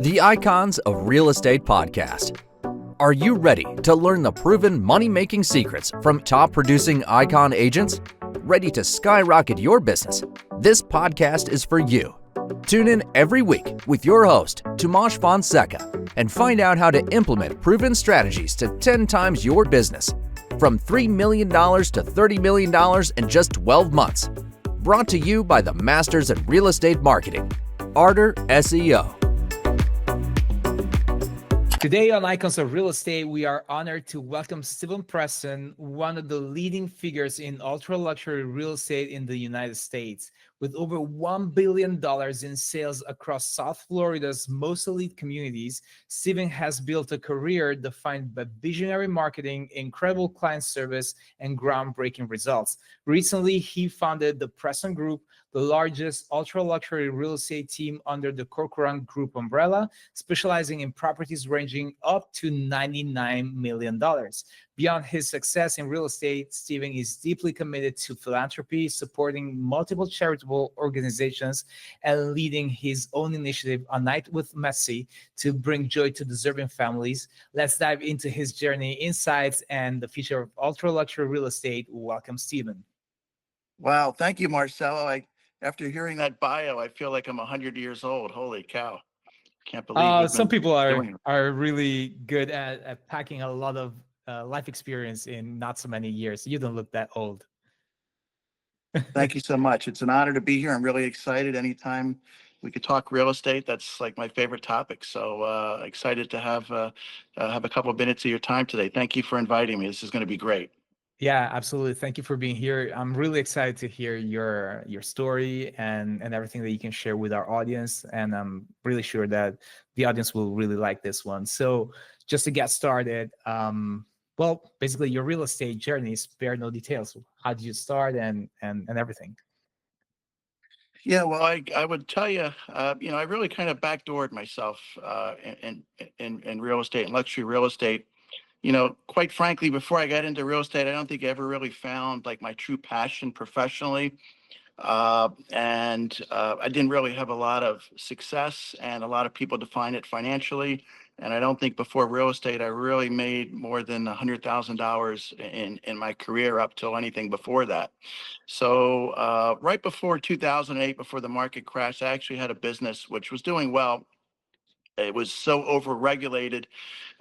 The Icons of Real Estate Podcast. Are you ready to learn the proven money-making secrets from top-producing Icon agents? Ready to skyrocket your business? This podcast is for you. Tune in every week with your host, Tomasz Fonseca, and find out how to implement proven strategies to 10 times your business, from $3 million to $30 million in just 12 months. Brought to you by the Masters in Real Estate Marketing, Arter SEO. Today on Icons of Real Estate, we are honored to welcome Stephen Presson, one of the leading figures in ultra-luxury real estate in the United States. With over $1 billion in sales across South Florida's most elite communities, Stephen has built a career defined by visionary marketing, incredible client service, and groundbreaking results. Recently, he founded the Preston Group, the largest ultra-luxury real estate team under the Corcoran Group umbrella, specializing in properties ranging up to $99 million. Beyond his success in real estate, Stephen is deeply committed to philanthropy, supporting multiple charitable organizations, and leading his own initiative, A Night with Messi, to bring joy to deserving families. Let's dive into his journey, insights, and the future of ultra-luxury real estate. Welcome, Stephen. Wow, thank you, Marcelo. After hearing that bio, I feel like I'm 100 years old. Holy cow. Can't believe Some people doing it. are really good at packing a lot of life experience in not so many years. You don't look that old. Thank you so much. It's an honor to be here. I'm really excited. Anytime we could talk real estate, that's like my favorite topic. So excited to have a couple of minutes of your time today. Thank you for inviting me. This is going to be great. Yeah, absolutely. Thank you for being here. I'm really excited to hear your story and everything that you can share with our audience. And I'm really sure that the audience will really like this one. So just to get started, well, basically your real estate journey, spare no details. How did you start and everything? Yeah, well, I would tell you, I really kind of backdoored myself in real estate and luxury real estate. Quite frankly, before I got into real estate, I don't think I ever really found like my true passion professionally. And I didn't really have a lot of success, and a lot of people define it financially. And I don't think before real estate, I really made more than $100,000 in my career up till anything before that. So right before 2008, before the market crashed, I actually had a business which was doing well. It was so overregulated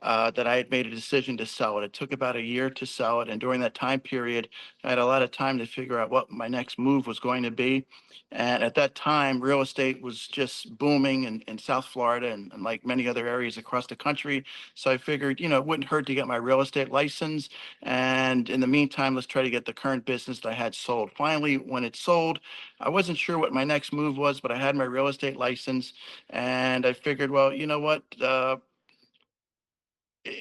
that I had made a decision to sell it. It took about a year to sell it. And during that time period, I had a lot of time to figure out what my next move was going to be. And at that time, real estate was just booming in South Florida and like many other areas across the country. So I figured, it wouldn't hurt to get my real estate license. And in the meantime, let's try to get the current business that I had sold. Finally, when it sold, I wasn't sure what my next move was, but I had my real estate license. And I figured, well, you know what?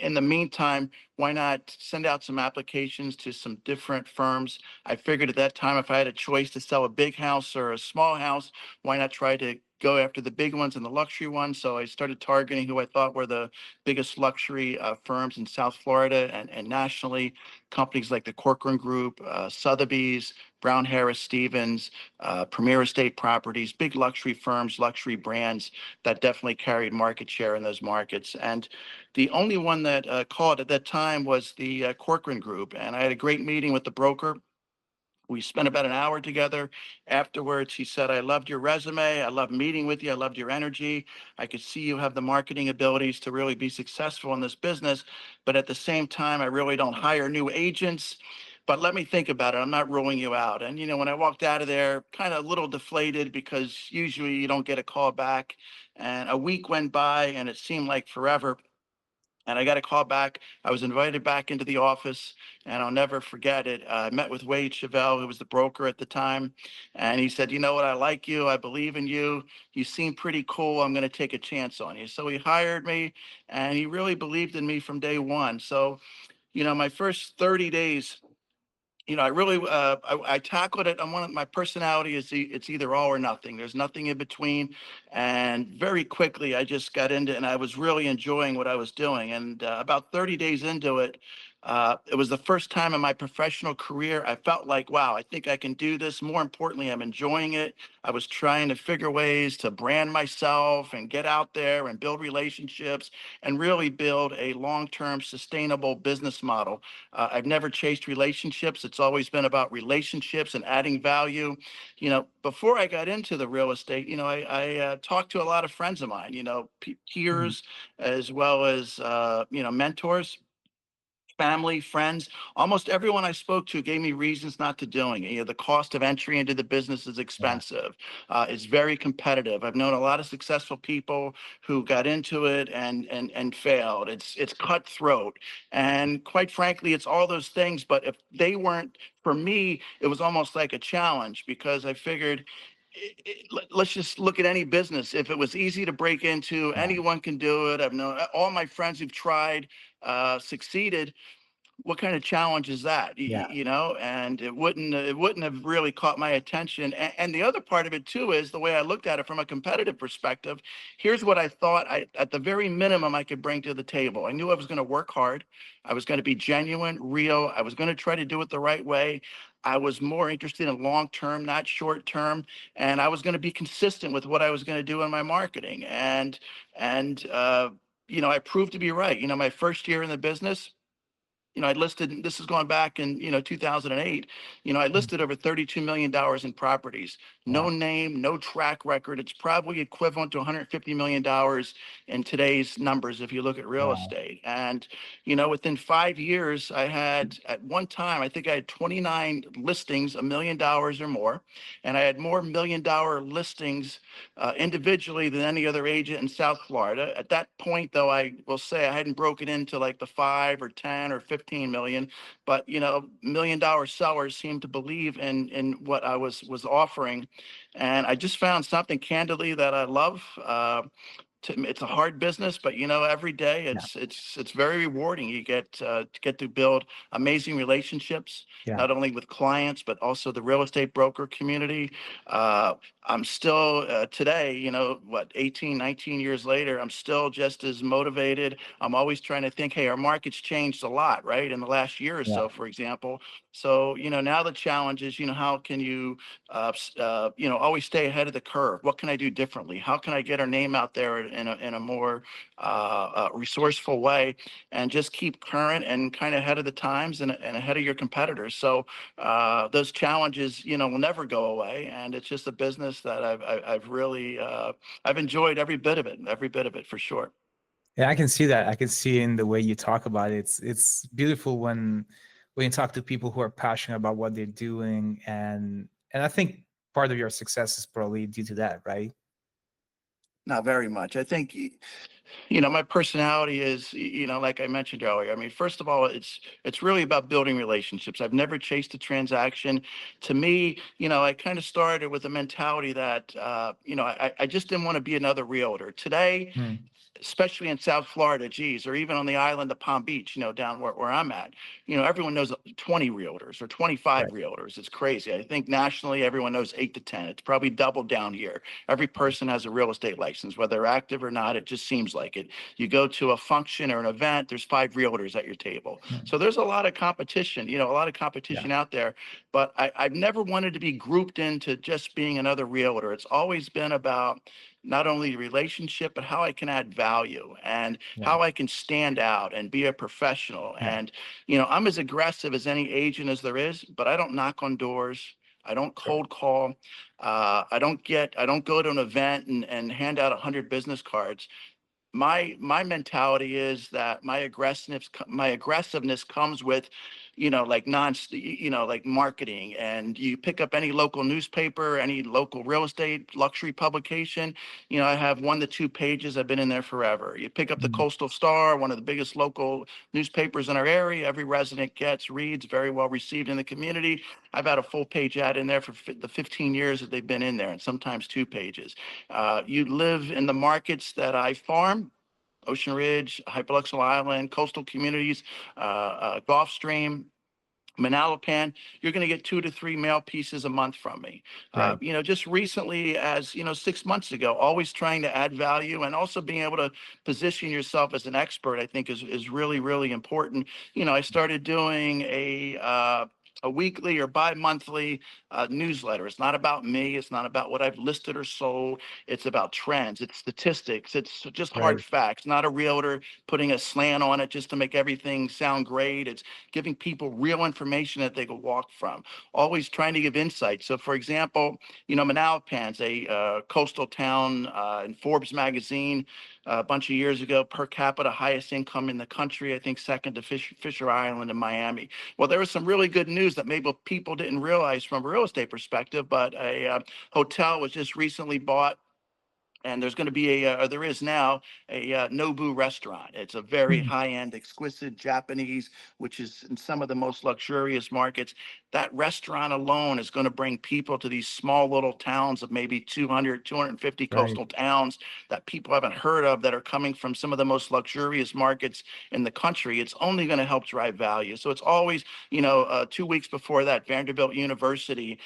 In the meantime, why not send out some applications to some different firms? I figured at that time, if I had a choice to sell a big house or a small house, why not try to go after the big ones and the luxury ones? So I started targeting who I thought were the biggest luxury firms in South Florida and nationally, companies like the Corcoran Group, Sotheby's, Brown Harris Stevens, Premier Estate Properties, big luxury firms, luxury brands that definitely carried market share in those markets. And the only one that called at that time was the Corcoran Group. And I had a great meeting with the broker. We spent about an hour together. Afterwards, he said, I loved your resume. I loved meeting with you. I loved your energy. I could see you have the marketing abilities to really be successful in this business. But at the same time, I really don't hire new agents. But let me think about it. I'm not ruling you out. And, when I walked out of there, kind of a little deflated because usually you don't get a call back. And a week went by and it seemed like forever. And I got a call back. I was invited back into the office, and I'll never forget it. I met with Wade Chevelle, who was the broker at the time. And he said, you know what? I like you. I believe in you. You seem pretty cool. I'm going to take a chance on you. So he hired me, and he really believed in me from day one. So, my first 30 days, I really I tackled it. My personality is it's either all or nothing. There's nothing in between, and very quickly I just got into it, and I was really enjoying what I was doing. And about 30 days into it, It was the first time in my professional career I felt like, wow, I think I can do this. More importantly, I'm enjoying it. I was trying to figure ways to brand myself and get out there and build relationships and really build a long-term sustainable business model. I've never chased relationships. It's always been about relationships and adding value. Before I got into the real estate, I talked to a lot of friends of mine, Mhm. peers, as well as, mentors, family, friends. Almost everyone I spoke to gave me reasons not to doing it. The cost of entry into the business is Yeah. expensive. It's very competitive. I've known a lot of successful people who got into it and failed. It's cutthroat, and quite frankly, it's all those things. But if they weren't for me, it was almost like a challenge because I figured. Let's just look at any business. If it was easy to break into, Yeah. anyone can do it. I've known all my friends who've tried, succeeded. What kind of challenge is that? Yeah. And it wouldn't have really caught my attention. And the other part of it too is the way I looked at it from a competitive perspective. Here's what I thought at the very minimum I could bring to the table. I knew I was going to work hard. I was going to be genuine, real. I was going to try to do it the right way. I was more interested in long term, not short term, and I was going to be consistent with what I was going to do in my marketing. And I proved to be right. My first year in the business, I listed, this is going back in, 2008, I Mhm. listed over $32 million in properties, no Wow. name, no track record. It's probably equivalent to $150 million in today's numbers if you look at real Wow. estate. And, within 5 years, I had, at one time, I think I had 29 listings, $1 million or more. And I had more $1 million listings individually than any other agent in South Florida. At that point, though, I will say I hadn't broken into like the 5 or 10 or 15 million, but $1 million sellers seemed to believe in what I was offering, and I just found something candidly that I love. It's a hard business, but every day Yeah. it's very rewarding. You get to build amazing relationships, Yeah. not only with clients but also the real estate broker community. Uh, I'm still today, 18, 19 years later, I'm still just as motivated. I'm always trying to think, hey, our market's changed a lot, right, in the last year or Yeah. so, for example. So now the challenge is, how can you always stay ahead of the curve. What can I do differently? How can I get our name out there in a more resourceful way, and just keep current and kind of ahead of the times and ahead of your competitors? So those challenges, will never go away, and it's just a business that I've really I've enjoyed every bit of it for sure. Yeah, I can see that. I can see in the way you talk about it. It's beautiful when you talk to people who are passionate about what they're doing, and I think part of your success is probably due to that, right? Not very much. I think my personality is, like I mentioned earlier. I mean, first of all, it's really about building relationships. I've never chased a transaction. To me, I kind of started with a mentality that, I just didn't want to be another realtor. Today, Mm. especially in South Florida, geez, or even on the island of Palm Beach, down where I'm at, everyone knows 20 realtors or 25 Right. realtors. It's crazy. I think nationally, everyone knows 8 to 10. It's probably doubled down here. Every person has a real estate license, whether they're active or not. It just seems like it. You go to a function or an event, there's 5 realtors at your table. Mm. So there's a lot of competition, a lot of Yeah. competition out there. But I've never wanted to be grouped into just being another realtor. It's always been about not only the relationship, but how I can add value and Yeah. how I can stand out and be a professional. Yeah. And, I'm as aggressive as any agent as there is, but I don't knock on doors. I don't Sure. cold call. I don't go to an event and hand out 100 business cards. My mentality is that my aggressiveness comes with, like like marketing. And you pick up any local newspaper, any local real estate luxury publication, I have 1 to 2 pages. I've been in there forever. You pick up the Mm. Coastal Star, one of the biggest local newspapers in our area. Every resident gets, reads, very well received in the community. I've had a full page ad in there for the 15 years that they've been in there, and sometimes 2 pages. You live in the markets that I farm: Ocean Ridge, Hypoluxal Island, coastal communities, Gulf Stream. Manalapan, you're going to get 2 to 3 mail pieces a month from me. Right. Just recently, as 6 months ago, always trying to add value and also being able to position yourself as an expert, I think is really, really important. I started doing a weekly or bi-monthly newsletter. It's not about me. It's not about what I've listed or sold. It's about trends. It's statistics. It's just hard Right. facts. Not a realtor putting a slant on it just to make everything sound great. It's giving people real information that they can walk from. Always trying to give insight. So, for example, Manalapan's a coastal town in Forbes magazine a bunch of years ago, per capita highest income in the country, I think second to Fisher Island in Miami. Well, there was some really good news that maybe people didn't realize from a real estate perspective, but a hotel was just recently bought, and there's going to be there is now a Nobu restaurant. It's a very Mm. high-end, exquisite Japanese, which is in some of the most luxurious markets. That restaurant alone is going to bring people to these small little towns of maybe 200, 250 Right. coastal towns that people haven't heard of, that are coming from some of the most luxurious markets in the country. It's only going to help drive value. So it's always, 2 weeks before that, Vanderbilt University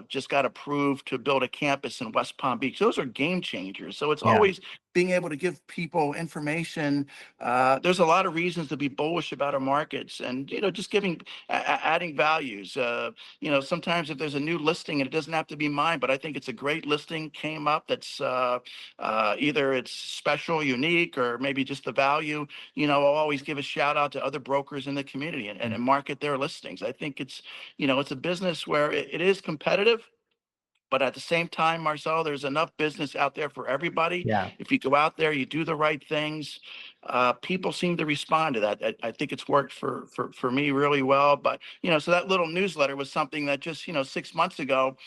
just got approved to build a campus in West Palm Beach. Those are game changers. So it's Yeah. always being able to give people information. There's a lot of reasons to be bullish about our markets, and just adding values. Sometimes if there's a new listing, and it doesn't have to be mine, but I think it's a great listing came up that's either it's special, unique, or maybe just the value. I'll always give a shout out to other brokers in the community and Mm. market their listings. I think it's a business where it is competitive, but at the same time, Marcel, there's enough business out there for everybody. Yeah. If you go out there, you do the right things, people seem to respond to that. I think it's worked for me really well. But, so that little newsletter was something that just, 6 months ago,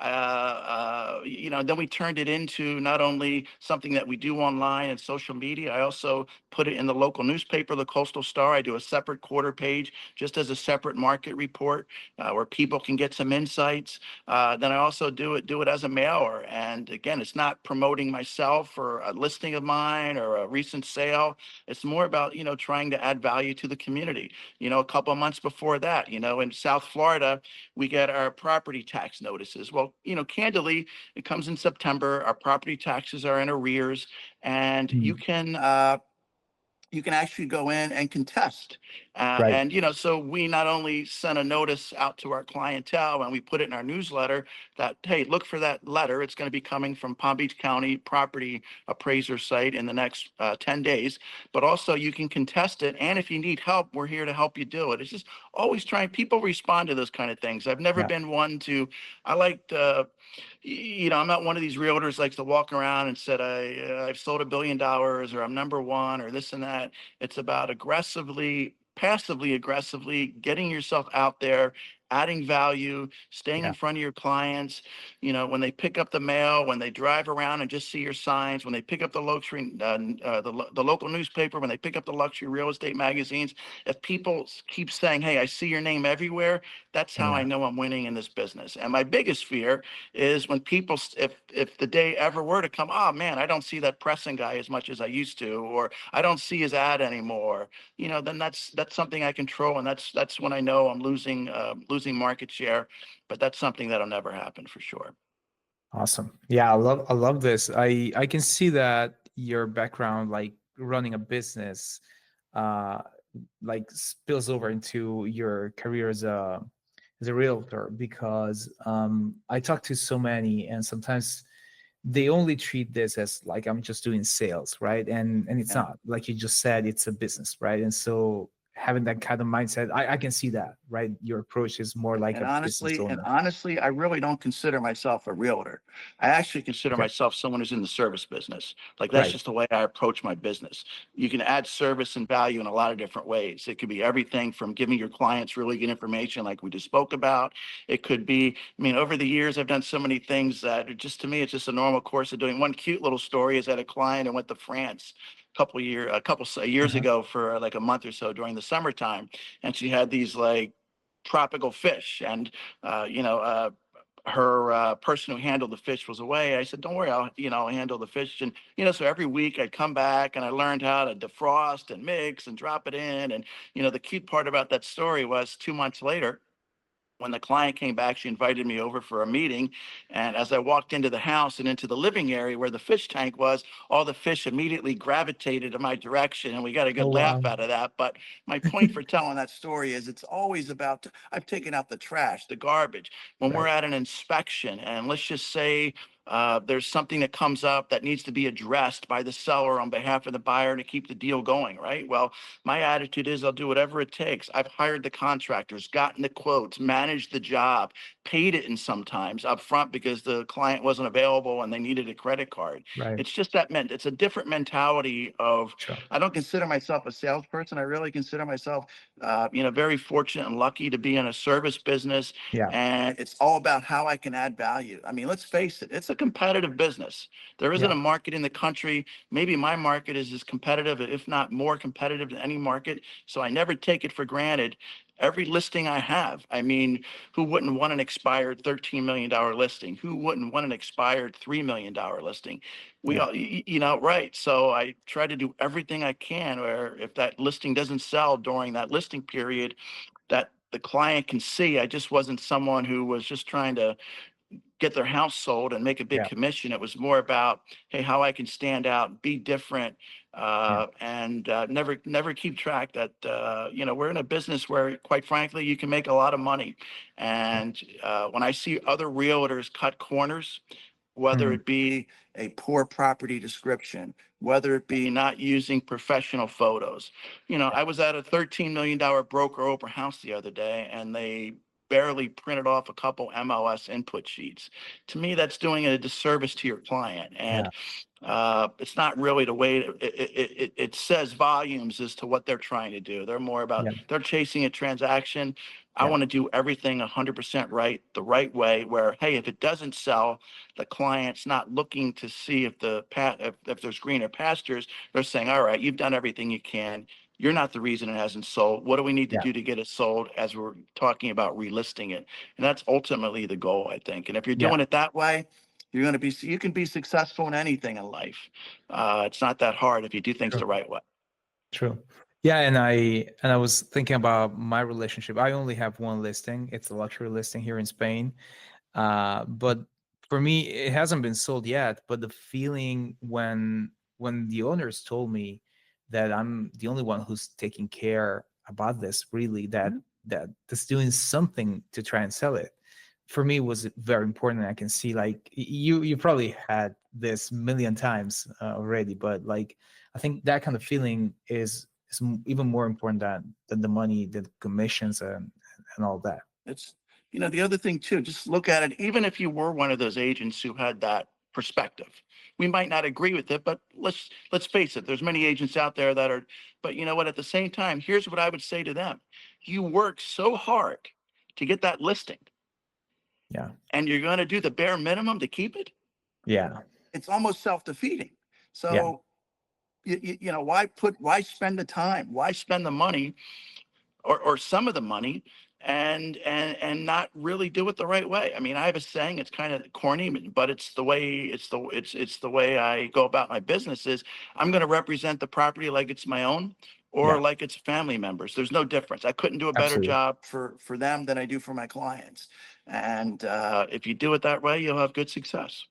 then we turned it into not only something that we do online and social media. I also put it in the local newspaper, the Coastal Star. I do a separate quarter page just as a separate market report where people can get some insights. Then I also do it as a mailer. And again, it's not promoting myself or a listing of mine or a recent sale. It's more about, trying to add value to the community. A couple of months before that, in South Florida, we get our property tax notices. Well, candidly, it comes in September. Our property taxes are in arrears, and you Mm. can actually go in and contest. Right. So we not only send a notice out to our clientele and we put it in our newsletter that, hey, look for that letter. It's going to be coming from Palm Beach County property appraiser site in the next 10 days. But also you can contest it. And if you need help, we're here to help you do it. It's just always trying. People respond to those kind of things. I've never Yeah. been one to, I like to, I'm not one of these realtors likes to walk around and said, I've sold $1 billion, or I'm number one, or this and that. It's about passively aggressively getting yourself out there, adding value, staying in Yeah. front of your clients. When they pick up the mail, when they drive around and just see your signs, when they pick up the luxury, the local newspaper, when they pick up the luxury real estate magazines, if people keep saying, hey, I see your name everywhere, that's how I Yeah. know I'm winning in this business. And my biggest fear is when people, if the day ever were to come, oh man, I don't see that Presson guy as much as I used to, or I don't see his ad anymore. Then that's something I control, and that's when I know I'm losing market share. But that's something that'll never happen for sure. Awesome. Yeah, I love this. I can see that your background, like running a business, uh like spills over into your career as a realtor, because I talk to so many, and sometimes they only treat this as like I'm just doing sales, right? And it's Yeah. not, like you just said, it's a business, right? And so having that kind of mindset, I can see that, right? Your approach is more like And a business honestly, and owner. honestly, I really don't consider myself a realtor. I actually consider Okay. myself someone who's in the service business. Like that's Right. just the way I approach my business. You can add service and value in a lot of different ways. It could be everything from giving your clients really good information, like we just spoke about. It could be, over the years, I've done so many things that to me, it's just a normal course of doing. One cute little story is that a client who went to France a couple years Uh-huh. ago for like a month or so during the summertime, and she had these like tropical fish, and uh, you know uh, her person who handled the fish was away. I said, don't worry, I'll handle the fish. And, so every week I'd come back and I learned how to defrost and mix and drop it in. And, the cute part about that story was 2 months later, when the client came back, she invited me over for a meeting. And as I walked into the house and into the living area where the fish tank was, all the fish immediately gravitated in my direction. And we got a good Oh, laugh wow. out of that. But my point for telling that story is it's always about, I've taken out the trash, the garbage. When we're Right. at an inspection, and let's just say there's something that comes up that needs to be addressed by the seller on behalf of the buyer to keep the deal going, right? Well, my attitude is I'll do whatever it takes. I've hired the contractors, gotten the quotes, managed the job, paid it in sometimes up front because the client wasn't available and they needed a credit card. Right. It's just it's a different mentality of, Sure. I don't consider myself a salesperson. I really consider myself, very fortunate and lucky to be in a service business. Yeah. And it's all about how I can add value. I mean, let's face it, it's a competitive business. There isn't Yeah. a market in the country. Maybe my market is as competitive, if not more competitive than any market. So I never take it for granted. Every listing I have, I mean, who wouldn't want an expired $13 million listing? Who wouldn't want an expired $3 million listing? We Yeah. all, right. So I try to do everything I can, where if that listing doesn't sell during that listing period, that the client can see I just wasn't someone who was just trying to get their house sold and make a big Yeah. commission. It was more about, hey, how I can stand out, be different, Yeah. and never keep track that we're in a business where, quite frankly, you can make a lot of money. And when I see other realtors cut corners, whether Mhm. it be a poor property description, whether it be not using professional photos. I was at a $13 million broker open house the other day, and they barely printed off a couple MLS input sheets. To me, that's doing a disservice to your client. And Yeah. it's not really the way it says volumes as to what they're trying to do. They're more about, Yeah. they're chasing a transaction. I Yeah. want to do everything 100% right, the right way, where, hey, if it doesn't sell, the client's not looking to see if there's greener pastures. They're saying, all right, you've done everything you can. You're not the reason it hasn't sold. What do we need to Yeah. do to get it sold, as we're talking about relisting it? And that's ultimately the goal, I think. And if you're Yeah. doing it that way, you can be successful in anything in life. It's not that hard if you do things True. the right way. True. Yeah, and I was thinking about my relationship. I only have one listing. It's a luxury listing here in Spain. But for me, it hasn't been sold yet. But the feeling when the owners told me that I'm the only one who's taking care about this, really, Mhm. that that's doing something to try and sell it, for me was very important. I can see, like, you probably had this million times already, but like I think that kind of feeling is even more important than the money, the commissions, and all that. It's, the other thing too, just look at it, even if you were one of those agents who had that perspective. We might not agree with it, but let's face it, there's many agents out there that are, but you know what, at the same time, here's what I would say to them. You work so hard to get that listing, Yeah. and you're going to do the bare minimum to keep it. Yeah. It's almost self-defeating. Yeah. So why spend the time? Why spend the money, or some of the money, and not really do it the right way? I mean, I have a saying, it's kind of corny, but it's the way I go about my business. Is I'm going to represent the property like it's my own, or Yeah. like it's family members. There's no difference. I couldn't do a better Absolutely. job for them than I do for my clients. And if you do it that way, you'll have good success.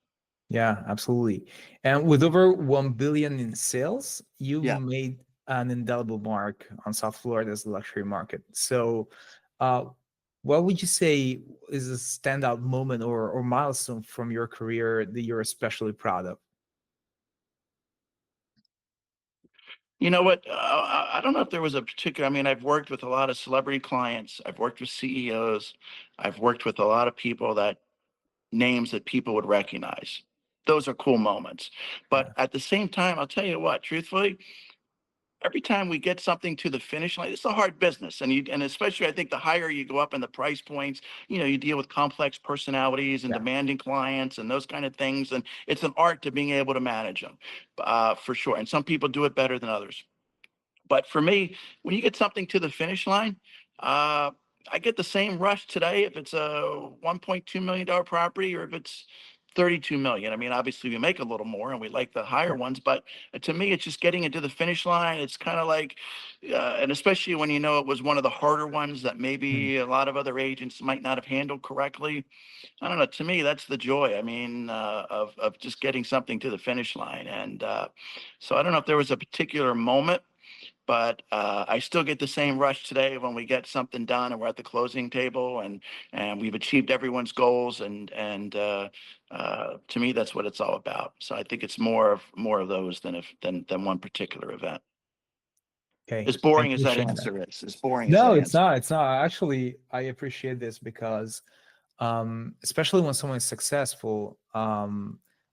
Yeah, absolutely. And with over 1 billion in sales, you've Yeah. made an indelible mark on South Florida's luxury market. So, uh, what would you say is a standout moment or milestone from your career that you're especially proud of? You know what? I don't know if there was a particular. I mean, I've worked with a lot of celebrity clients. I've worked with CEOs. I've worked with a lot of people that names that people would recognize. Those are cool moments. But Yeah. at the same time, I'll tell you what, truthfully, every time we get something to the finish line, it's a hard business. And especially, I think the higher you go up in the price points, you deal with complex personalities and Yeah. demanding clients and those kind of things. And it's an art to being able to manage them, for sure. And some people do it better than others. But for me, when you get something to the finish line, uh, I get the same rush today if it's a $1.2 million property or if it's 32 million. I mean, obviously we make a little more and we like the higher Yeah. ones, but to me, it's just getting into the finish line. It's kind of like, and especially when you know it was one of the harder ones that Mm. maybe a lot of other agents might not have handled correctly. I don't know. To me, that's the joy. I mean, of just getting something to the finish line. And so I don't know if there was a particular moment, but I still get the same rush today when we get something done and we're at the closing table and we've achieved everyone's goals and to me that's what it's all about. So I think it's more of those than one particular event. Okay. As I boring as that appreciate that. answer is, as boring as No, that it's answer. not. It's not. Actually, I appreciate this because, especially when someone is successful, I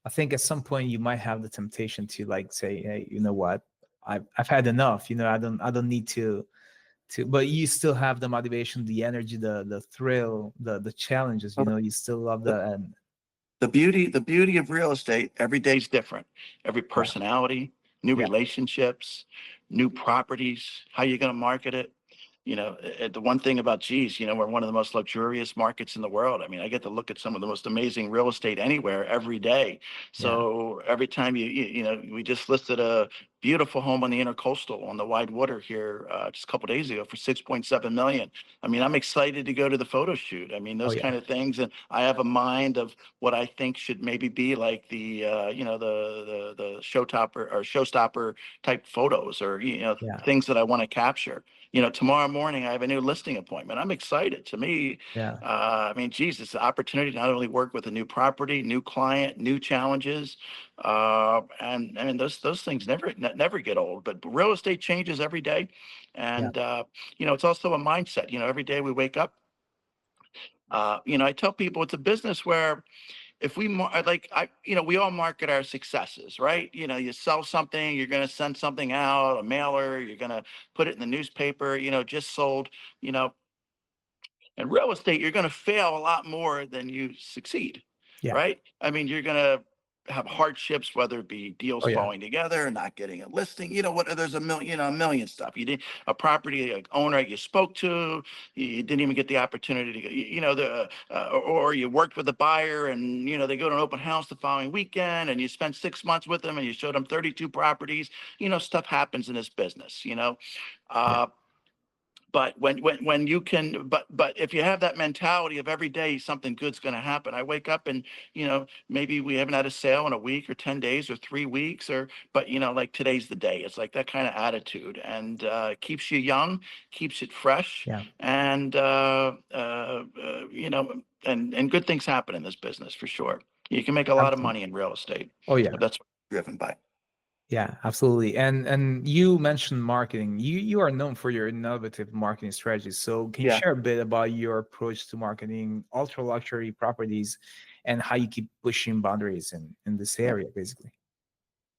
think at some point you might have the temptation to like say, hey, you know what? I've had enough. I don't need but you still have the motivation, the energy, the thrill, the challenges, you still love The, that. And the beauty of real estate, every day's different. Every yeah, personality, new yeah, relationships, new properties, how you're going to market it. The one thing about, geez, we're one of the most luxurious markets in the world. I mean, I get to look at some of the most amazing real estate anywhere every day. yeah. So every time we just listed a beautiful home on the intercoastal on the wide water here just a couple days ago for 6.7 million. I mean, I'm excited to go to the photo shoot. I mean, Oh those yeah, kind of things. And I have a mind of what I think should maybe be like the showstopper type photos or, yeah, things that I want to capture. Tomorrow morning I have a new listing appointment. I'm excited. To me, yeah, I mean, geez, it's an opportunity to not only work with a new property, new client, new challenges, and I mean those things never get old. But real estate changes every day, yeah, and it's also a mindset. Every day we wake up. I tell people it's a business where if we we all market our successes, right? You sell something, you're going to send something out, a mailer, you're going to put it in the newspaper, just sold, you know, in real estate, you're going to fail a lot more than you succeed, yeah. right? I mean, you're going to have hardships, whether it be deals Oh yeah, falling together, not getting a listing, there's a million stuff. You did a property owner you spoke to, you didn't even get the opportunity to, or you worked with a buyer and, they go to an open house the following weekend and you spent 6 months with them and you showed them 32 properties, stuff happens in this business, yeah. uh, but when you can, but if you have that mentality of every day something good's going to happen. I wake up and maybe we haven't had a sale in a week or 10 days or 3 weeks but like today's the day. It's like that kind of attitude and keeps you young, keeps it fresh, Yeah. and and good things happen in this business for sure. You can make a lot of Absolutely. money in real estate. Oh yeah. That's what I'm driven by. Yeah, absolutely. And you mentioned marketing. You are known for your innovative marketing strategies. So can you Yeah. share a bit about your approach to marketing ultra luxury properties and how you keep pushing boundaries in this Yeah. area, basically?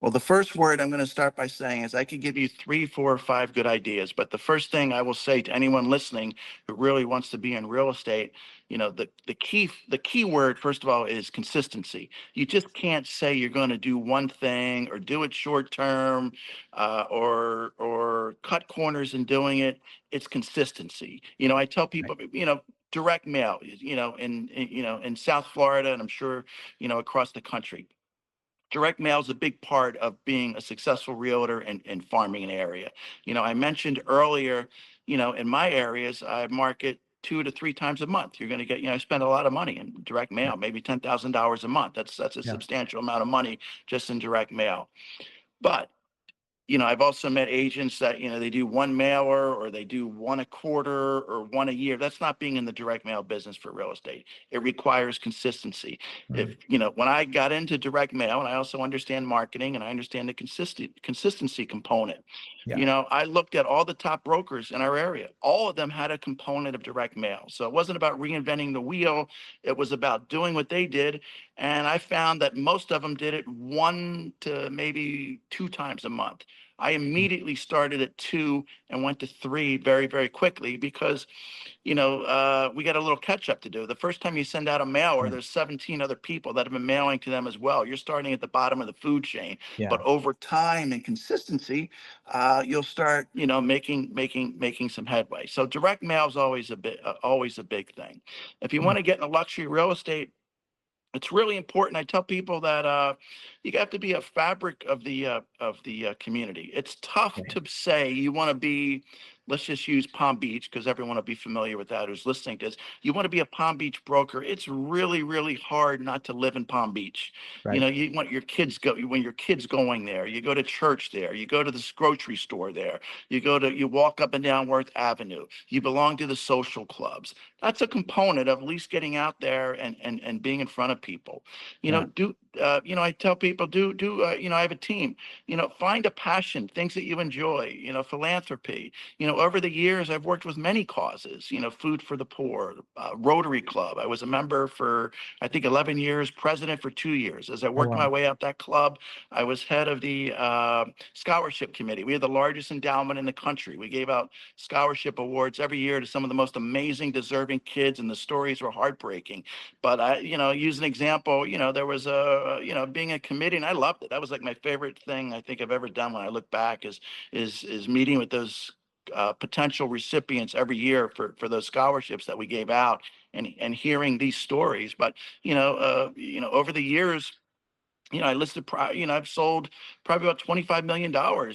Well, the first word I'm going to start by saying is I could give you 3, 4, or 5 good ideas, but the first thing I will say to anyone listening who really wants to be in real estate, the key word, first of all, is consistency. You just can't say you're going to do one thing or do it short term, or cut corners in doing it. It's consistency. I tell Right. people, direct mail, in South Florida, and I'm sure, across the country. Direct mail is a big part of being a successful realtor and farming an area. I mentioned earlier, in my areas, I market 2 to 3 times a month. You're going to get, I spend a lot of money in direct Yeah. mail, maybe $10,000 a month. That's a Yeah. substantial amount of money just in direct mail. But I've also met agents that, they do one mailer or they do one a quarter or one a year. That's not being in the direct mail business for real estate. It requires consistency. Mm. When I got into direct mail, and I also understand marketing and I understand the consistency component, Yeah. I looked at all the top brokers in our area. All of them had a component of direct mail. So it wasn't about reinventing the wheel. It was about doing what they did. And I found that most of them did it 1 to maybe 2 times a month. I immediately started at 2 and went to 3 very, very quickly because we got a little catch up to do. The first time you send out a mailer, Yeah. there's 17 other people that have been mailing to them as well. You're starting at the bottom of the food chain, Yeah. but over time and consistency, you'll start, making some headway. So direct mail is always a big thing. If you Mm. want to get into luxury real estate, it's really important. I tell people that you have to be a fabric of the community. It's tough Okay. to say you want to be. Let's just use Palm Beach because everyone will be familiar with that who's listening to this. You want to be a Palm Beach broker. It's really, really hard not to live in Palm Beach. Right. You want your kids go when your kids going there. You go to church there. You go to this grocery store there. You walk up and down Worth Avenue. You belong to the social clubs. That's a component of at least getting out there and being in front of people. Yeah. I tell people I have a team. Find a passion, things that you enjoy. Philanthropy. Over the years, I've worked with many causes. Food for the poor, Rotary Club. I was a member for I think 11 years, president for 2 years. As I Oh, worked wow. my way up that club, I was head of the scholarship committee. We had the largest endowment in the country. We gave out scholarship awards every year to some of the most amazing, deserving kids, and the stories were heartbreaking. But use an example. There was being a committee, and I loved it. That was like my favorite thing I think I've ever done. When I look back, is meeting with those potential recipients every year for those scholarships that we gave out, and hearing these stories. But over the years, I've sold probably about $25 million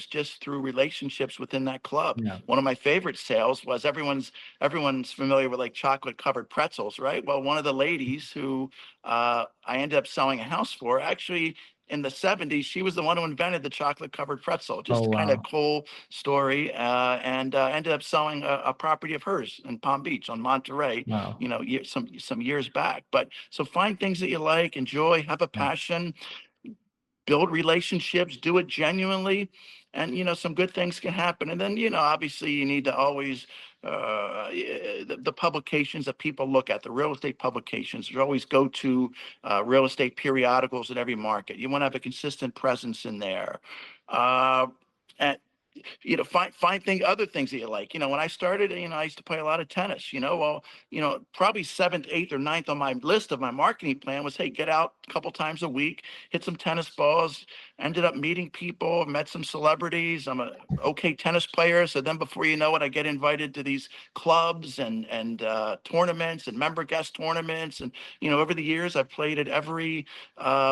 just through relationships within that club. Yeah. One of my favorite sales was everyone's familiar with like chocolate covered pretzels, right? Well, one of the ladies who I ended up selling a house for, actually in the 70s, she was the one who invented the chocolate covered pretzel. Oh, Just kind of wow. cool story. And ended up selling a property of hers in Palm Beach on Monterey, Wow. some years back. But so find things that you like, enjoy, have a Yeah. passion, build relationships, do it genuinely, and some good things can happen. And then obviously you need to always the publications that people look at, the real estate publications. You always go to real estate periodicals in every market. You want to have a consistent presence in there. Uh, and find other things that you like. When I started, I used to play a lot of tennis. Well, probably seventh, eighth, or ninth on my list of my marketing plan was, hey, get out a couple times a week, hit some tennis balls. Ended up meeting people, met some celebrities. I'm a okay tennis player, so then before you know it, I get invited to these clubs and tournaments and member guest tournaments. And over the years, I've played at every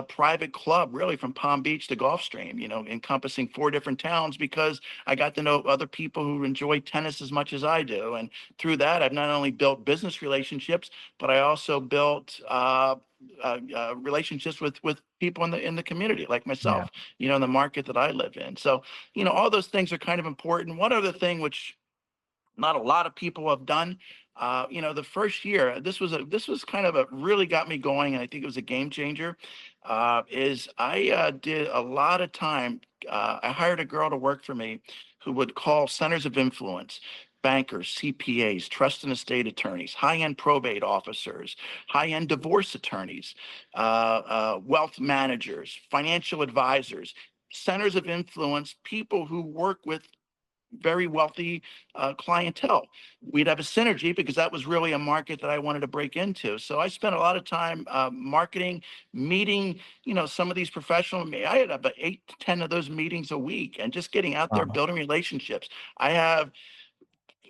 private club, really, from Palm Beach to Gulfstream. Encompassing 4 different towns, because I got to know other people who enjoy tennis as much as I do. And through that, I've not only built business relationships, but I also built relationships with people in the community like Yeah. myself, in the market that I live in. So, all those things are kind of important. One other thing, which not a lot of people have done, the first year, this was kind of a really got me going, and I think it was a game changer. Is I did a lot of time. I hired a girl to work for me who would call centers of influence, bankers, CPAs, trust and estate attorneys, high-end probate officers, high-end divorce attorneys, wealth managers, financial advisors, centers of influence, people who work with very wealthy clientele. We'd have a synergy because that was really a market that I wanted to break into. So I spent a lot of time marketing, meeting, some of these professionals. I had about 8 to 10 of those meetings a week, and just getting out there, Wow. building relationships. I have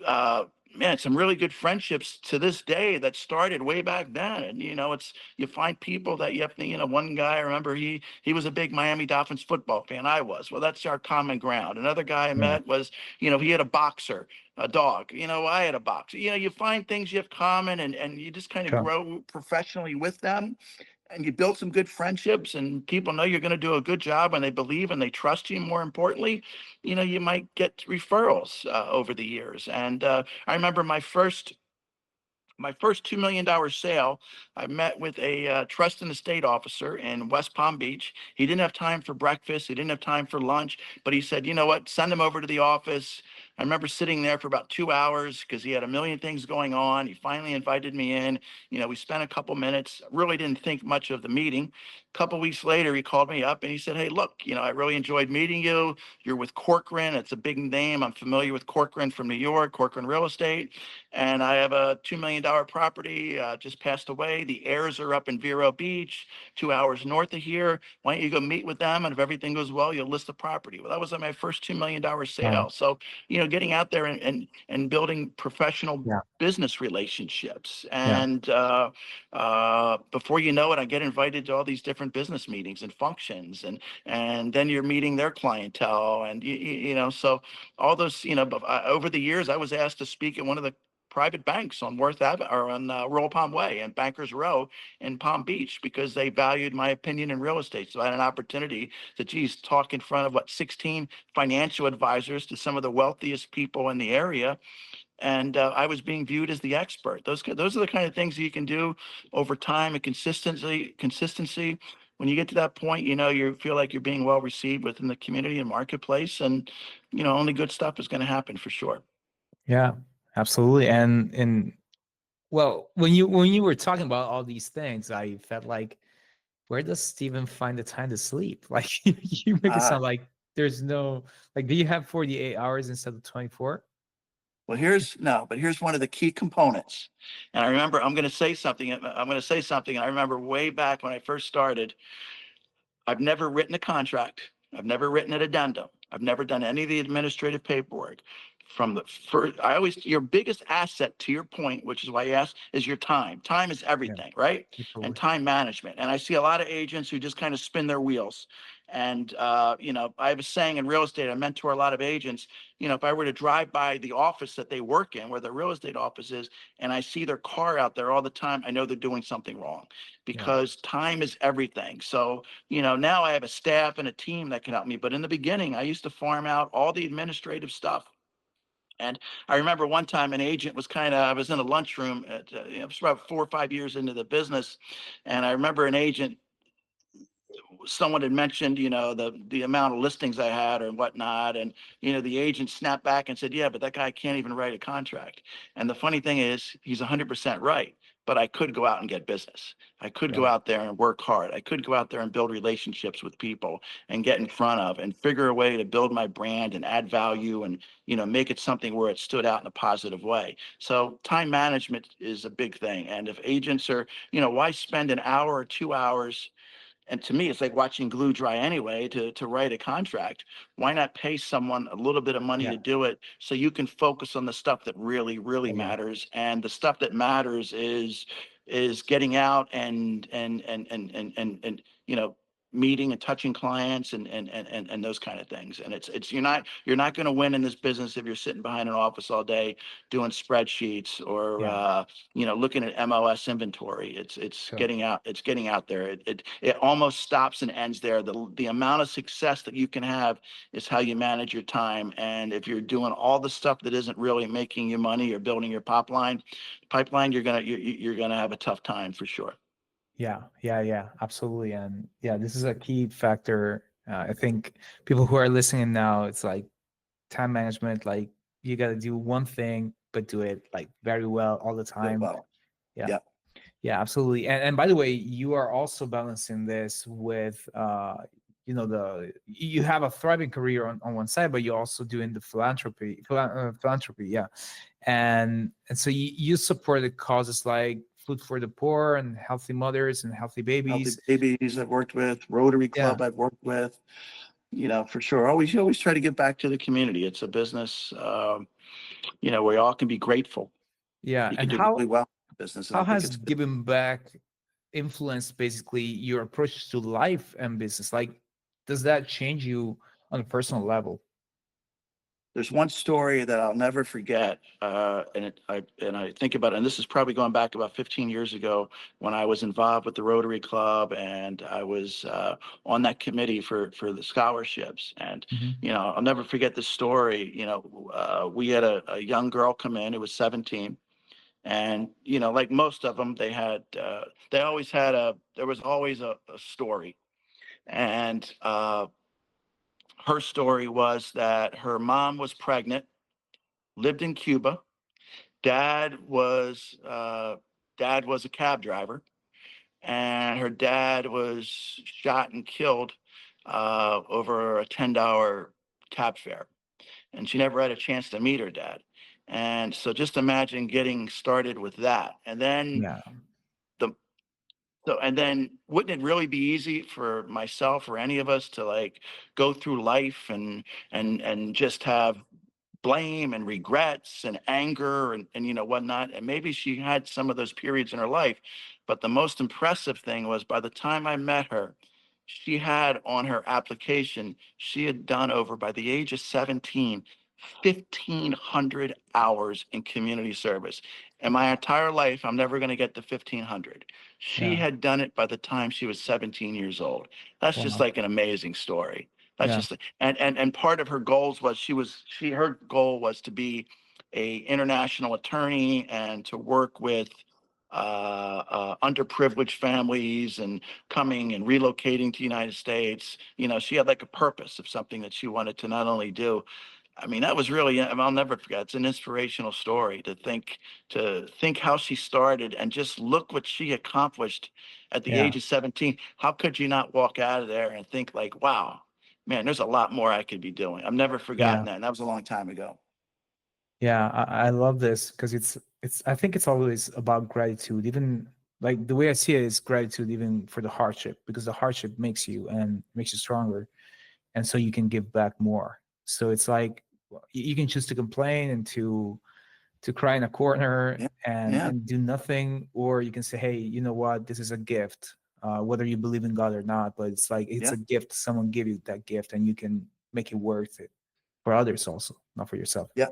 uh man, some really good friendships to this day that started way back then. And you find people that you have to, one guy, I remember, he was a big Miami Dolphins football fan. I was. Well, that's our common ground. Another guy I Yeah. met was, he had a boxer, a dog. I had a boxer. You find things you have common, and you just kind of Sure. grow professionally with them, and you build some good friendships, and people know you're going to do a good job, and they believe and they trust you. More importantly, you might get referrals over the years. And I remember my first $2 million sale. I met with a trust and estate officer in West Palm Beach. He didn't have time for breakfast. He didn't have time for lunch, but he said, you know what, send him over to the office. I remember sitting there for about 2 hours because he had a million things going on. He finally invited me in. We spent a couple minutes. Really didn't think much of the meeting. A couple of weeks later, he called me up and he said, "Hey, look, I really enjoyed meeting you. You're with Corcoran. It's a big name. I'm familiar with Corcoran from New York, Corcoran Real Estate. And I have a $2 million property just passed away. The heirs are up in Vero Beach, 2 hours north of here. Why don't you go meet with them? And if everything goes well, you'll list the property." Well, that was my first $2 million Wow. sale. So, getting out there and building professional Yeah. business relationships. Yeah. And before you know it, I get invited to all these different business meetings and functions, and then you're meeting their clientele, and so all those, over the years, I was asked to speak at one of the private banks on Worth Ave or on Royal Palm Way and Bankers Row in Palm Beach because they valued my opinion in real estate. So I had an opportunity to, talk in front of 16 financial advisors to some of the wealthiest people in the area, and I was being viewed as the expert. Those are the kind of things you can do over time and consistency. When you get to that point, you feel like you're being well received within the community and marketplace, and only good stuff is going to happen for sure. Yeah, absolutely. And well, when you were talking about all these things, I felt like, where does Steven find the time to sleep? Like you make it sound like there's no, like, do you have 48 hours instead of 24? Well, here's one of the key components. And I remember I'm going to say something. And I remember way back when I first started, I've never written a contract. I've never written an addendum. I've never done any of the administrative paperwork. From the first, your biggest asset, to your point, which is why you asked, is your time. Time is Yeah, everything, right? And absolutely. time management. And I see a lot of agents who just kind of spin their wheels. And I have a saying in real estate. I mentor a lot of agents. If I were to drive by the office that they work in, where the real estate office is, and I see their car out there all the time, I know they're doing something wrong, Yeah. because time is everything. So now I have a staff and a team that can help me. But in the beginning, I used to farm out all the administrative stuff. And I remember one time an agent I was in a lunchroom it was about 4 or 5 years into the business. And I remember an agent, someone had mentioned, the amount of listings I had or whatnot. And, the agent snapped back and said, "Yeah, but that guy can't even write a contract." And the funny thing is, he's 100% right. But I could go out and get business. I could go Right. out there and work hard. I could go out there and build relationships with people and get in front of and figure a way to build my brand and add value and, make it something where it stood out in a positive way. So time management is a big thing. And if agents are, why spend an hour or 2 hours, and to me, it's like watching glue dry anyway, to write a contract. Why not pay someone a little bit of money Yeah. to do it so you can focus on the stuff that really, really Yeah. matters? And the stuff that matters is getting out and meeting and touching clients and those kind of things. And it's you're not going to win in this business if you're sitting behind an office all day doing spreadsheets or Yeah. looking at MLS inventory. It's Sure. getting out there. It almost stops and ends there. The amount of success that you can have is how you manage your time. And if you're doing all the stuff that isn't really making you money or building your pipeline, you're gonna have a tough time for sure. Yeah, yeah, yeah, absolutely. And yeah, this is a key factor. I think people who are listening now, it's like time management, like you got to do one thing, but do it like very well all the Do it time. well. Yeah, Yeah. yeah, absolutely. And by the way, you are also balancing this with, you have a thriving career on one side, but you're also doing the philanthropy, yeah. And so you supported causes like food for the poor and healthy mothers and healthy Healthy babies. babies I've worked with, Rotary Yeah, Club I've worked with, for sure. You always try to give back to the community. It's a business, where we all can be grateful. yeah. You can And do how really well in business, and how I think has it's good. giving back influenced basically your approach to life and business? Like, does that change you on a personal level? There's one story that I'll never forget, and I think about it, and this is probably going back about 15 years ago when I was involved with the Rotary Club, and I was on that committee for the scholarships. And Mhm. I'll never forget this story. We had a young girl come in who was 17, and like most of them, there was always a story. And her story was that her mom was pregnant, lived in Cuba. Dad was uh, dad was a cab driver. and her dad was shot and killed over a $10 cab fare, and she never had a chance to meet her dad. And so just imagine getting started with that. And then Yeah. the and then wouldn't it really be easy for myself or any of us to like go through life and just have blame and regrets and anger and whatnot. And maybe she had some of those periods in her life. But the most impressive thing was by the time I met her, she had on her application, she had done over by the age of 17, 1,500 hours in community service. In my entire life, I'm never going to get to 1,500. She Yeah. had done it by the time she was 17 years old. That's just Wow. like an amazing story. That's Yeah. just and part of her goals was her goal was to be a international attorney and to work with underprivileged families and coming and relocating to the United States. She had like a purpose of something that she wanted to not only do. I mean, that was really, I'll never forget. It's an inspirational story to think how she started and just look what she accomplished at the Yeah. age of 17. How could you not walk out of there and think like, wow, man, there's a lot more I could be doing. I've never Yeah. forgotten that. And that was a long time ago. Yeah. I love this because I think it's always about gratitude. Even like the way I see it is gratitude even for the hardship, because the hardship makes you and makes you stronger. And so you can give back more. So it's like you can choose to complain and to cry in a corner Yeah. and Yeah. and do nothing, or you can say, hey, you know what, this is a gift, whether you believe in God or not, but it's like it's Yeah. a gift. Someone give you that gift and you can make it worth it for others also, not for yourself. Yeah.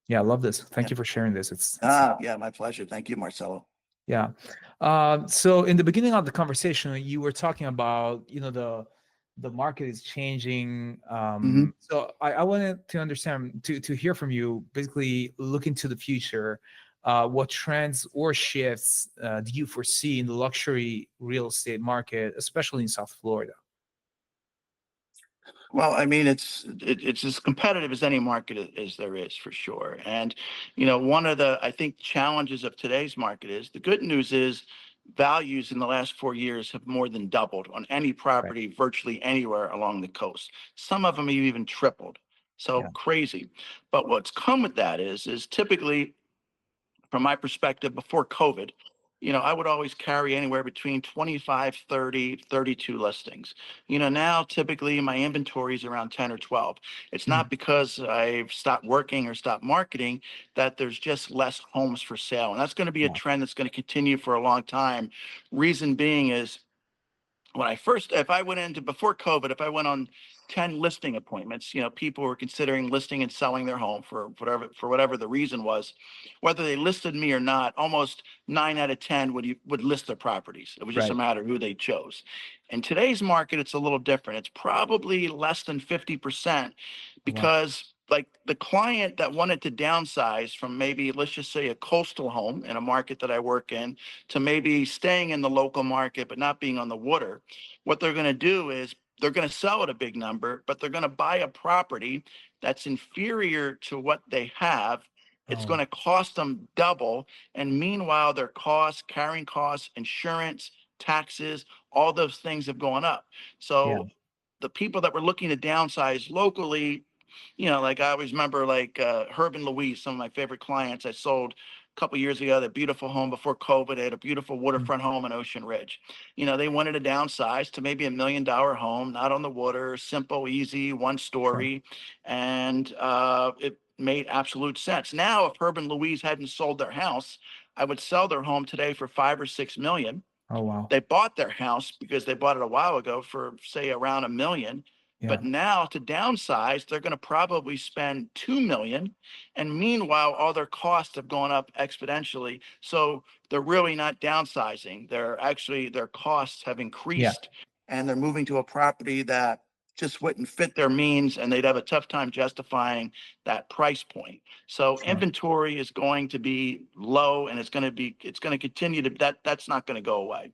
Yeah, I love this. Thank Yeah. you for sharing this. It's Yeah. My pleasure. Thank you, Marcelo. yeah. So in the beginning of the conversation, you were talking about, the market is changing. Hmm. So I wanted to understand, to hear from you, basically looking to the future, what trends or shifts do you foresee in the luxury real estate market, especially in South Florida? Well, I mean, it's as competitive as any market as there is for sure. And one of the I think challenges of today's market is the good news is values in the last 4 years have more than doubled on any Right. property virtually anywhere along the coast. Some of them have even tripled. So Yeah. crazy. But what's come with that is typically from my perspective before COVID, I would always carry anywhere between 25, 30, 32 listings. Now typically my inventory is around 10 or 12. It's Mm. not because I've stopped working or stopped marketing that there's just less homes for sale. And that's going to be a Yeah. trend that's going to continue for a long time. Reason being is if I went into before COVID, if I went on 10 listing appointments, people were considering listing and selling their home for whatever the reason was, whether they listed me or not, almost 9 out of 10 would list their properties. It was just a Right. matter who they chose. In today's market, it's a little different. It's probably less than 50% Wow. because like the client that wanted to downsize from maybe, let's just say, a coastal home in a market that I work in to maybe staying in the local market but not being on the water, what they're going to do is they're going to sell at a big number, but they're going to buy a property that's inferior to what they have. It's Oh. going to cost them double. And meanwhile, their costs, carrying costs, insurance, taxes, all those things have gone up. Yeah. So the people that were looking to downsize locally, like I always remember like Herb and Louise, some of my favorite clients I sold a couple years ago, that beautiful home before COVID. They had a beautiful Mm. waterfront home in Ocean Ridge. They wanted to downsize to maybe $1 million home, not on the water, simple, easy, one Sure. story. And it made absolute sense. Now, if Herb and Louise hadn't sold their house, I would sell their home today for 5 or 6 million. Oh, wow. They bought their house because they bought it a while ago for say around 1 million. Yeah. But now to downsize, they're going to probably spend 2 million. And meanwhile, all their costs have gone up exponentially. So they're really not downsizing. Their costs have Yeah. increased, and they're moving to a property that just wouldn't fit their means, and they'd have a tough time justifying that price point. So Sure. inventory is going to be low, and it's going to continue that's not going to go away.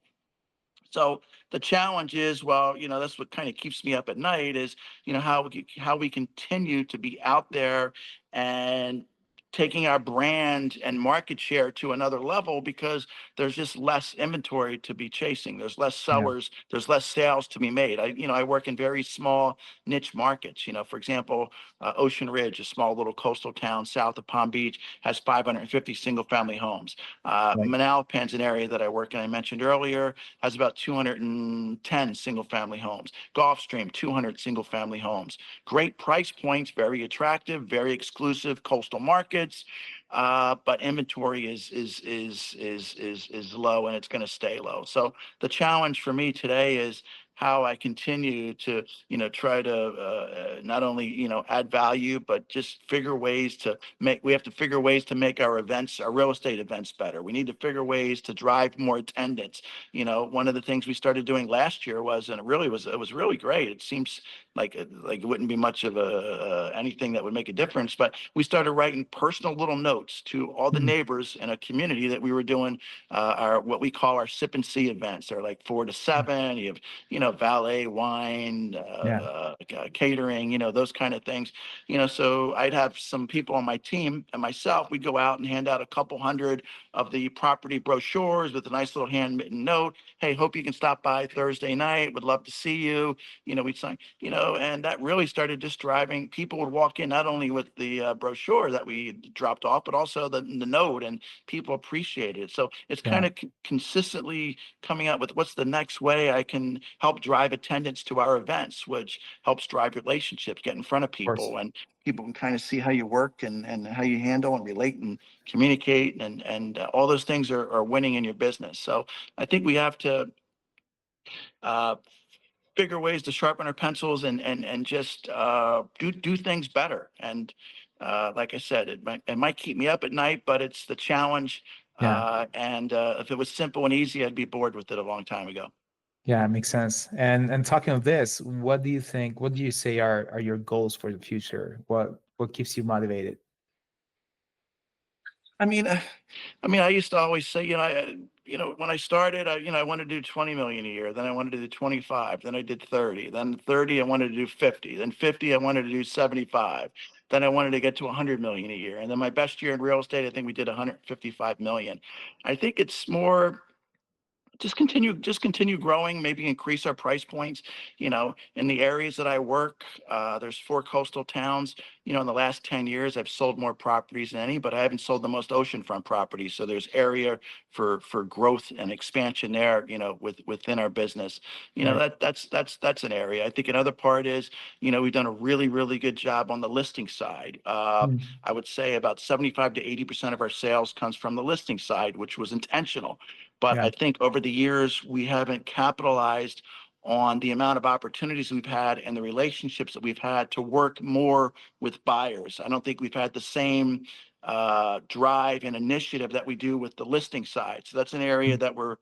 So the challenge is, well, that's what kind of keeps me up at night is, how we continue to be out there and taking our brand and market share to another level because there's just less inventory to be chasing. There's less Yeah. sellers. There's less sales to be made. I work in very small niche markets. For example, Ocean Ridge, a small little coastal town south of Palm Beach, has 550 single-family homes. Right. Manalapan's an area that I work in. I mentioned earlier has about 210 single-family homes. Gulfstream, 200 single-family homes. Great price points, very attractive, very exclusive coastal markets, but inventory is low, and it's going to stay low. So the challenge for me today is how I continue to try to not only add value, but just figure ways to make. We have to figure ways to make our events, our real estate events, better. We need to figure ways to drive more attendance. One of the things we started doing last year was, and it was really great. It seems like it wouldn't be much of a anything that would make a difference, but we started writing personal little notes to all the Mm. neighbors in a community that we were doing our what we call our sip and see events. They're like 4 to 7. You have valet, wine, Yeah. catering, those kind of things. So I'd have some people on my team and myself. We'd go out and hand out a couple hundred of the property brochures with a nice little handwritten note. Hey, hope you can stop by Thursday night. Would love to see you. We'd sign, and that really started just driving. People would walk in not only with the brochure that we dropped off, but also the note, and people appreciated it. So it's Yeah. kind of consistently coming up with what's the next way I can help drive attendance to our events, which helps drive relationships, get in front of Of course. people, and people can kind of see how you work and how you handle and relate and communicate, and all those things are winning in your business. So I think we have to uh, figure ways to sharpen our pencils and just do things better. And like I said, it might keep me up at night, but it's the challenge. Yeah. And if it was simple and easy, I'd be bored with it a long time ago. Yeah, it makes sense. And talking of this, what do you think, what do you say are your goals for the future? What keeps you motivated? I mean, I used to always say, when I started, I wanted to do 20 million a year. Then I wanted to do 25. Then I did 30. Then 30, I wanted to do 50. Then 50, I wanted to do 75. Then I wanted to get to 100 million a year. And then my best year in real estate, I think we did 155 million. I think it's more just continue growing, maybe increase our price points. In the areas that I work, there's 4 coastal towns. In the last 10 years, I've sold more properties than any, but I haven't sold the most oceanfront properties. So there's area for growth and expansion there, within our business. Right. That's an area. I think another part is, we've done a really, really good job on the listing side. Mm. I would say about 75 to 80% of our sales comes from the listing side, which was intentional. But Yeah. I think over the years, we haven't capitalized on the amount of opportunities we've had and the relationships that we've had to work more with buyers. I don't think we've had the same drive and initiative that we do with the listing side. So that's an area Mm. that we're,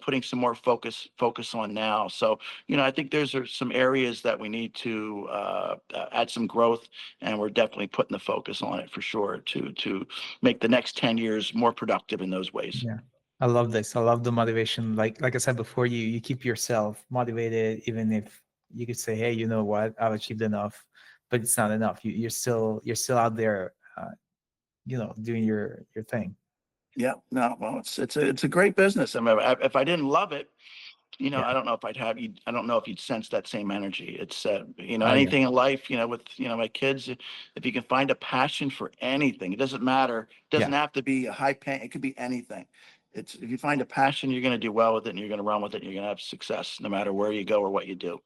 putting some more focus on now. So, I think there's some areas that we need to add some growth, and we're definitely putting the focus on it for sure to make the next 10 years more productive in those ways. Yeah. I love this. I love the motivation. Like I said before, you keep yourself motivated, even if you could say, hey, you know what, I've achieved enough, but it's not enough. You're still out there, doing your thing. Yeah, no, well, it's a great business. I mean, if I didn't love it, Yeah. I don't know if I'd have you. I don't know if you'd sense that same energy. It's Oh yeah. anything in life, with my kids. If you can find a passion for anything, it doesn't matter. It doesn't Yeah. have to be a high pay. It could be anything. It's if you find a passion, you're going to do well with it, and you're going to run with it, and you're going to have success no matter where you go or what you do.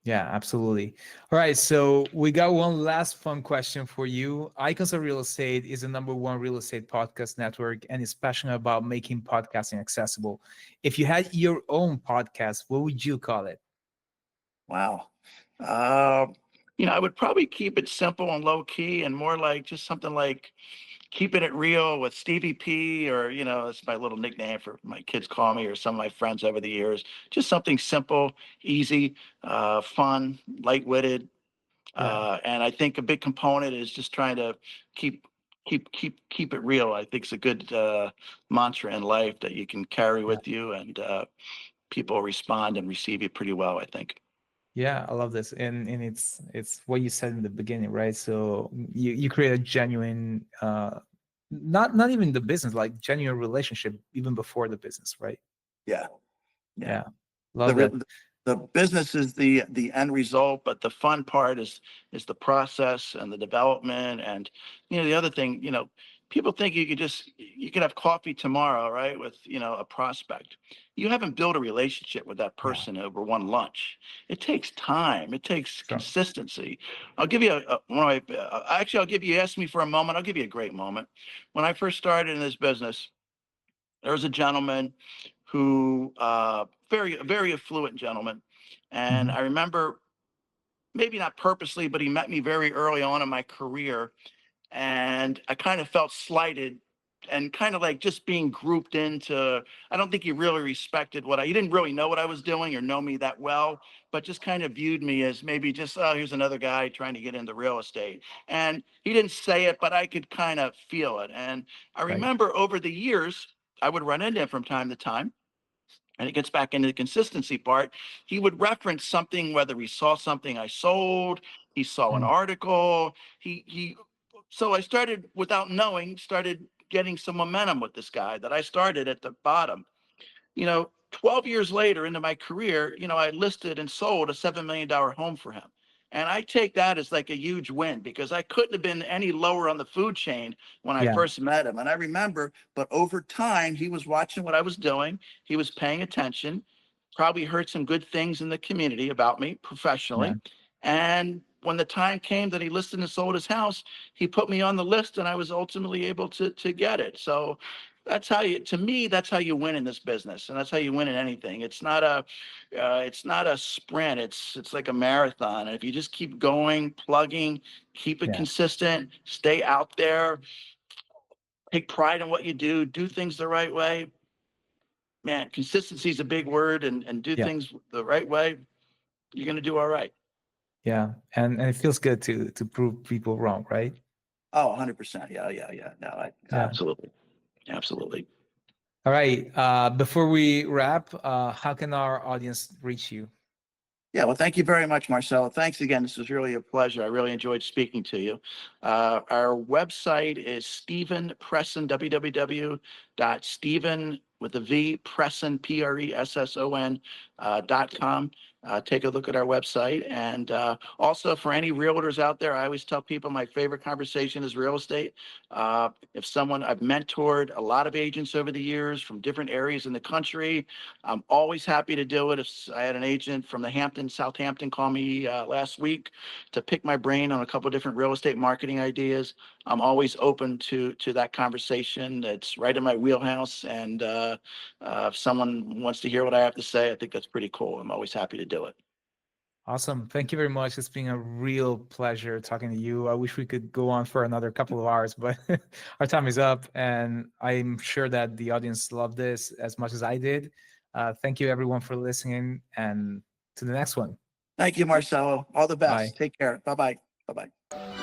Yeah, absolutely. All right, so we got one last fun question for you. Icons of Real Estate is the #1 real estate podcast network and is passionate about making podcasting accessible. If you had your own podcast, what would you call it? Wow. Uh, I would probably keep it simple and low key, and more like just something like keeping it real with Stevie P, or it's my little nickname for my kids call me, or some of my friends over the years. Just something simple, easy, fun, light-witted, Yeah, and I think a big component is just trying to keep keep it real. I think it's a good mantra in life that you can carry yeah. with you, and people respond and receive you pretty well, I think. Yeah, I love this, and it's what you said in the beginning, right? So you create a genuine, not even the business, like genuine relationship even before the business, right? Yeah. Yeah. Yeah, The love that. re- the business is the end result, but the fun part is the process and the development. And the other thing, people think you could have coffee tomorrow, right, with a prospect. You haven't built a relationship with that Yeah, person over one lunch. It takes time. It takes sure. consistency. I'll give you one of my, actually, I'll give you, ask me for a moment. I'll give you a great moment. When I first started in this business, there was a gentleman who very affluent gentleman, and Hmm. I remember, maybe not purposely, but he met me very early on in my career, and I kind of felt slighted and kind of like just being grouped into. I don't think he really respected he didn't really know what I was doing or know me that well, but just kind of viewed me as maybe just, oh, here's another guy trying to get into real estate. And he didn't say it, but I could kind of feel it. And I Right. remember over the years, I would run into him from time to time, and it gets back into the consistency part. He would reference something, whether he saw something I sold, he saw an Mm. article. So I started, without knowing, started getting some momentum with this guy that I started at the bottom. 12 years later into my career, I listed and sold a $7 million home for him. And I take that as like a huge win, because I couldn't have been any lower on the food chain when I Yeah, first met him. And I remember, but over time, he was watching what I was doing. He was paying attention, probably heard some good things in the community about me yeah, professionally. And when the time came that he listed and sold his house, he put me on the list, and I was ultimately able to get it. So to me, that's how you win in this business, and that's how you win in anything. It's not a sprint. It's like a marathon. And if you just keep going, plugging, keep it yeah, consistent, stay out there, take pride in what you do things the right way. Man, consistency is a big word, and do yeah, things the right way. You're gonna do all right. yeah. And it feels good to prove people wrong, right? Oh, 100%. Yeah, yeah, yeah. No, Yeah. absolutely, absolutely. All right. Before we wrap, how can our audience reach you? Yeah, well, thank you very much, Marcelo. Thanks again. This was really a pleasure. I really enjoyed speaking to you. Our website is Stephen Presson, www.stephen with a V, Presson, Presson.com. Take a look at our website. And also, for any realtors out there, I always tell people my favorite conversation is real estate. If someone I've mentored a lot of agents over the years from different areas in the country, I'm always happy to do it. If I had an agent from the Southampton, call me last week to pick my brain on a couple of different real estate marketing ideas, I'm always open to that conversation. It's right in my wheelhouse. And if someone wants to hear what I have to say, I think that's pretty cool. I'm always happy to do it. Awesome. Thank you very much. It's been a real pleasure talking to you. I wish we could go on for another couple of hours, but our time is up, and I'm sure that the audience loved this as much as I did. Thank you, everyone, for listening, and to the next one. Thank you, Marcelo. All the Bye. best. Take care. Bye bye. Bye bye.